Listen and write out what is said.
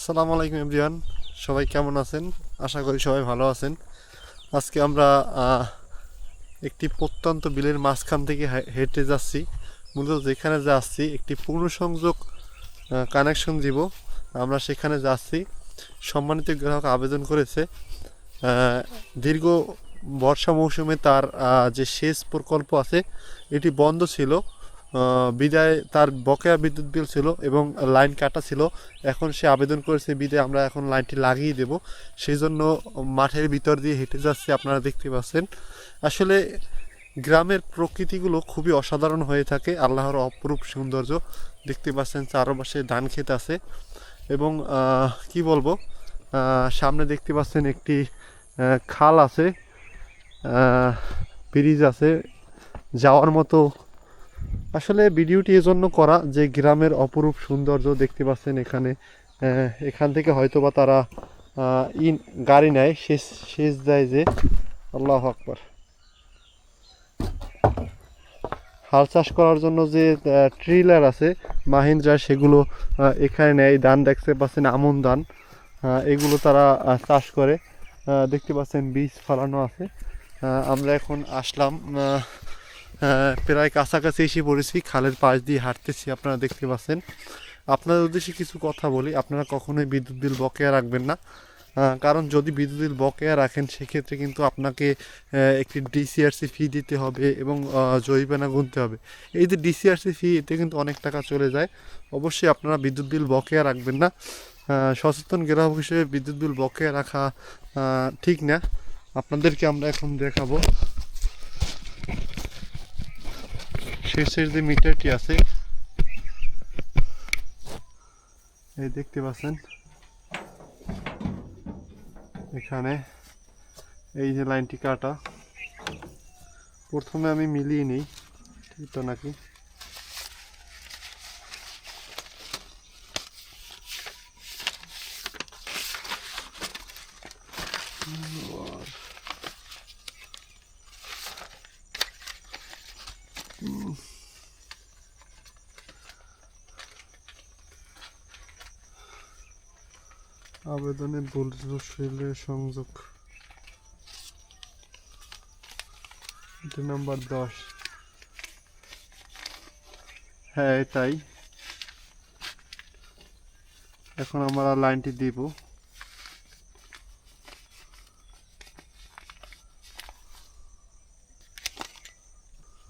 আসসালামু আলাইকুম এভরিওয়ান, সবাই কেমন আছেন? আশা করি সবাই ভালো আছেন। আজকে আমরা একটি প্রত্যন্ত বিলের মাঝখান থেকে হেঁটে যাচ্ছি। মূলত যেখানে যাচ্ছি একটি পুনঃসংযোগ কানেকশন দিব, আমরা সেখানে যাচ্ছি। সম্মানিত গ্রাহক আবেদন করেছে দীর্ঘ বর্ষা মৌসুমে তার যে সেচ প্রকল্প আছে এটি বন্ধ ছিল, বিদায় তার বকেয়া বিদ্যুৎ বিল ছিল এবং লাইন কাটা ছিল। এখন সে আবেদন করেছে বিদায় আমরা এখন লাইনটি লাগিয়ে দেব। সেই জন্য মাঠের ভিতর দিয়ে হেঁটে যাচ্ছে, আপনারা দেখতে পাচ্ছেন। আসলে গ্রামের প্রকৃতিগুলো খুবই অসাধারণ হয়ে থাকে, আল্লাহর অপরূপ সৌন্দর্য। দেখতে পাচ্ছেন চারপাশে ধান ক্ষেত আছে এবং কি বলবো, সামনে দেখতে পাচ্ছেন একটি খাল আছে, ব্রিজ আছে যাওয়ার মতো। আসলে ভিডিওটি এজন্য করা যে গ্রামের অপরূপ সৌন্দর্য দেখতে পাচ্ছেন এখানে। এখান থেকে হয়তো বা তারা গাড়ি নেয়, সেচ সেচ দেয় যে। আল্লাহু আকবার। হাল চাষ করার জন্য যে ট্রিলার আছে মাহিন্দ্রা, সেগুলো এখানে নেয়। ধান দেখতে পাচ্ছেন, আমন ধান, এগুলো তারা চাষ করে। দেখতে পাচ্ছেন বীজ ফলানো আছে। আমরা এখন আসলাম, প্রায় কাছাকাছি এসে পড়েছি, খালের পাশ দিয়ে হাঁটতেছি, আপনারা দেখতে পাচ্ছেন। আপনাদের উদ্দেশ্যে কিছু কথা বলি, আপনারা কখনোই বিদ্যুৎ বিল বকেয়া রাখবেন না। কারণ যদি বিদ্যুৎ বিল বকেয়া রাখেন সেক্ষেত্রে কিন্তু আপনাকে একটি ডিসিআরসি ফি দিতে হবে এবং জরিমানা গুনতে হবে। এই যে ডিসিআরসি ফি, এতে কিন্তু অনেক টাকা চলে যায়। অবশ্যই আপনারা বিদ্যুৎ বিল বকেয়া রাখবেন না। সচেতন গ্রাহক হিসেবে বিদ্যুৎ বিল বকেয়া রাখা ঠিক না। আপনাদেরকে আমরা এখন দেখাবো শেষের যে মিটারটি আছে, এই দেখতে পাচ্ছেন এখানে এই যে লাইনটি কাটা। প্রথমে আমি মিলিয়ে নিই ঠিক তো নাকি। আবেদনে ভুল শৈলে সংযোগ, এটা নাম্বার 10। হ্যাঁ এটাই। এখন আমরা লাইনটি দিব।